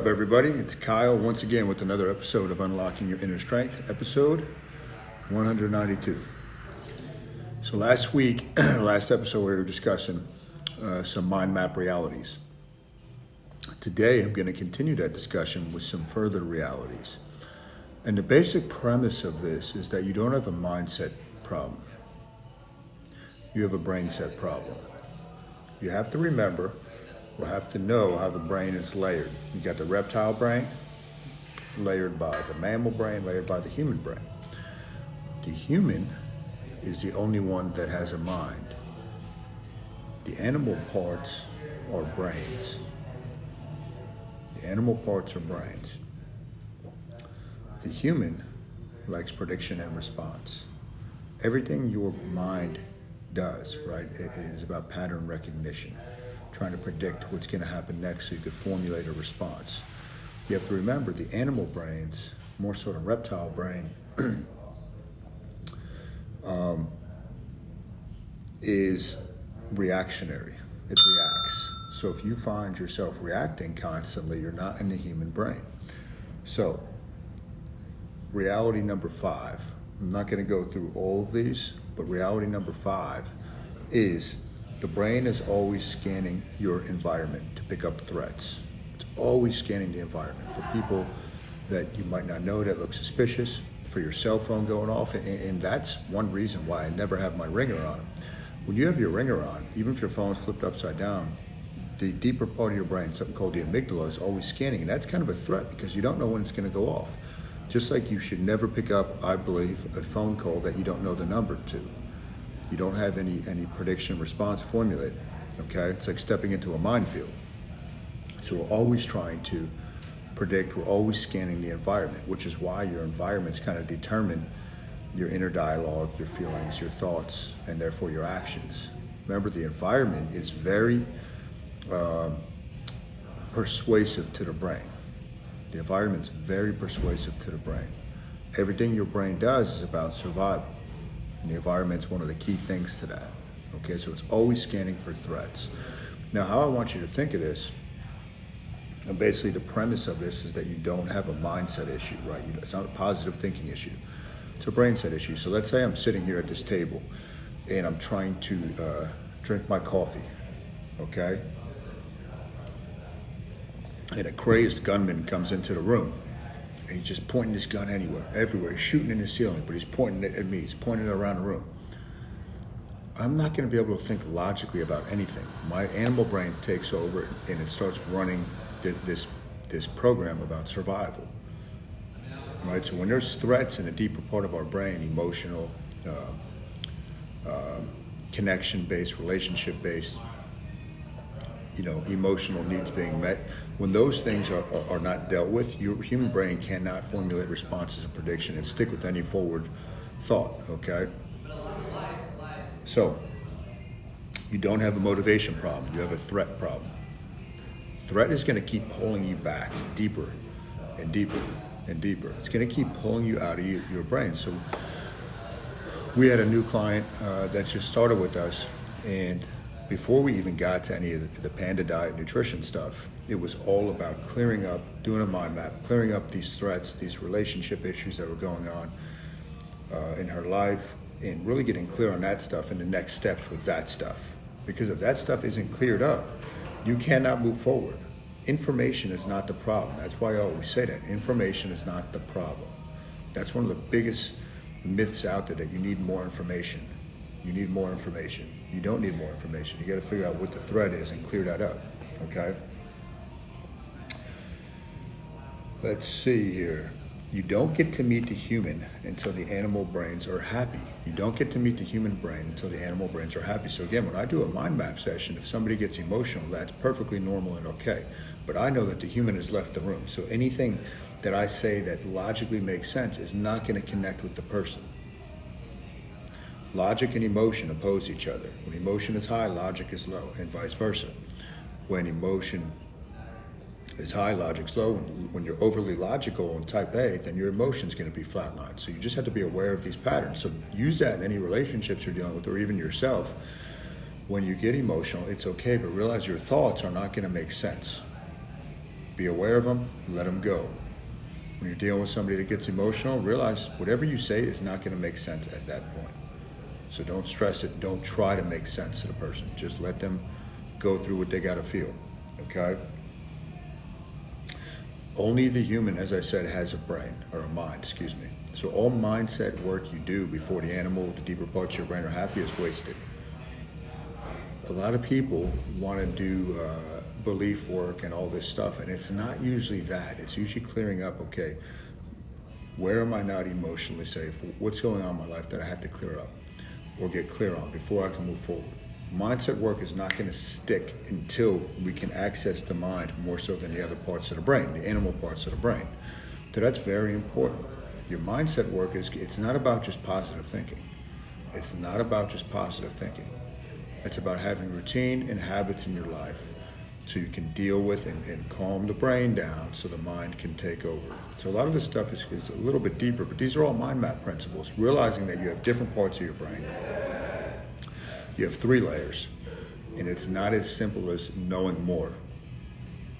Up, everybody? It's Kyle once again with another episode of Unlocking Your Inner Strength, episode 192. So last episode, we were discussing some mind map realities. Today, I'm going to continue that discussion with some further realities. And the basic premise of this is that you don't have a mindset problem. You have a brain set problem. You have to remember, or have to know how the brain is layered. You got the reptile brain, layered by the mammal brain, layered by the human brain. The human is the only one that has a mind. The animal parts are brains. The animal parts are brains. The human likes prediction and response. Everything your mind does, right, it is about pattern recognition, trying to predict what's going to happen next so you could formulate a response. You have to remember the animal brains, more so the reptile brain, is reactionary. It reacts. So if you find yourself reacting constantly, you're not in the human brain. So reality number 5, I'm not going to go through all of these, but reality number 5 is the brain is always scanning your environment to pick up threats. It's always scanning the environment. For people that you might not know that look suspicious, for your cell phone going off, and that's one reason why I never have my ringer on. When you have your ringer on, even if your phone's flipped upside down, the deeper part of your brain, something called the amygdala, is always scanning, and that's kind of a threat because you don't know when it's going to go off. Just like you should never pick up, I believe, a phone call that you don't know the number to. You don't have any prediction response formulated, okay? It's like stepping into a minefield. So we're always trying to predict, we're always scanning the environment, which is why your environments kind of determine your inner dialogue, your feelings, your thoughts, and therefore your actions. Remember, the environment is very persuasive to the brain. The environment's very persuasive to the brain. Everything your brain does is about survival. And the environment's one of the key things to that. Okay, so it's always scanning for threats. Now, how I want you to think of this, and basically the premise of this is that you don't have a mindset issue, right? It's not a positive thinking issue. It's a brain set issue. So let's say I'm sitting here at this table and I'm trying to drink my coffee, okay? And a crazed gunman comes into the room and he's just pointing his gun everywhere. He's shooting in the ceiling, but he's pointing it at me. He's pointing it around the room. I'm not going to be able to think logically about anything. My animal brain takes over and it starts running this program about survival. Right? So when there's threats in a deeper part of our brain, emotional, connection-based, relationship-based, emotional needs being met, when those things are not dealt with, your human brain cannot formulate responses and prediction and stick with any forward thought, okay? So, you don't have a motivation problem, you have a threat problem. Threat is going to keep pulling you back deeper and deeper and deeper. It's going to keep pulling you out of your brain. So, we had a new client that just started with us, and before we even got to any of the Panda diet nutrition stuff, it was all about clearing up, doing a mind map, clearing up these threats, these relationship issues that were going on in her life, and really getting clear on that stuff and the next steps with that stuff. Because if that stuff isn't cleared up, you cannot move forward. Information is not the problem. That's why I always say that. Information is not the problem. That's one of the biggest myths out there, that you need more information. You need more information. You don't need more information. You got to figure out what the threat is and clear that up, okay? Let's see here. You don't get to meet the human until the animal brains are happy. You don't get to meet the human brain until the animal brains are happy. So again, when I do a mind map session, if somebody gets emotional, that's perfectly normal and okay. But I know that the human has left the room. So anything that I say that logically makes sense is not going to connect with the person. Logic and emotion oppose each other. When emotion is high, logic is low, and vice versa. When emotion is high, logic's low. When you're overly logical and type A, then your emotion's going to be flatlined. So you just have to be aware of these patterns. So use that in any relationships you're dealing with, or even yourself. When you get emotional, it's okay, but realize your thoughts are not going to make sense. Be aware of them, let them go. When you're dealing with somebody that gets emotional, realize whatever you say is not going to make sense at that point. So don't stress it. Don't try to make sense to the person. Just let them go through what they got to feel, okay? Only the human, as I said, has a brain, or a mind, excuse me. So all mindset work you do before the animal, the deeper parts of your brain are happy is wasted. A lot of people want to do belief work and all this stuff, and it's not usually that. It's usually clearing up, okay, where am I not emotionally safe? What's going on in my life that I have to clear up or get clear on before I can move forward? Mindset work is not going to stick until we can access the mind more so than the other parts of the brain, the animal parts of the brain. So that's very important. Your mindset work it's not about just positive thinking. It's not about just positive thinking. It's about having routine and habits in your life so you can deal with and calm the brain down so the mind can take over. So a lot of this stuff is a little bit deeper, but these are all mind map principles, realizing that you have different parts of your brain. You have 3 layers, and it's not as simple as knowing more.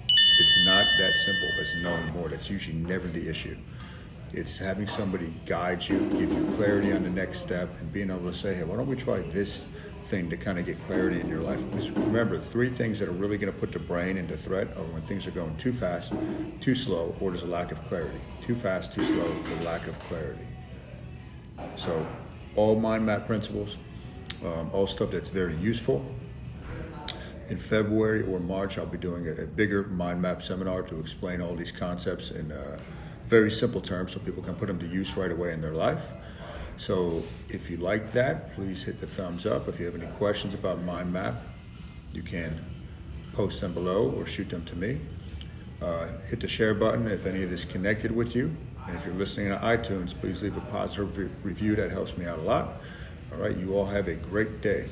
It's not that simple as knowing more. That's usually never the issue. It's having somebody guide you, give you clarity on the next step, and being able to say, hey, why don't we try this thing to kind of get clarity in your life? Because remember, the 3 things that are really going to put the brain into threat are when things are going too fast, too slow, or there's a lack of clarity. Too fast, too slow, the lack of clarity. So all mind map principles, all stuff that's very useful. In February or March, I'll be doing a bigger mind map seminar to explain all these concepts in very simple terms so people can put them to use right away in their life. So if you like that, please hit the thumbs up. If you have any questions about mind map, you can post them below or shoot them to me. Hit the share button if any of this connected with you. And if you're listening on iTunes, please leave a positive review. That helps me out a lot. All right, you all have a great day.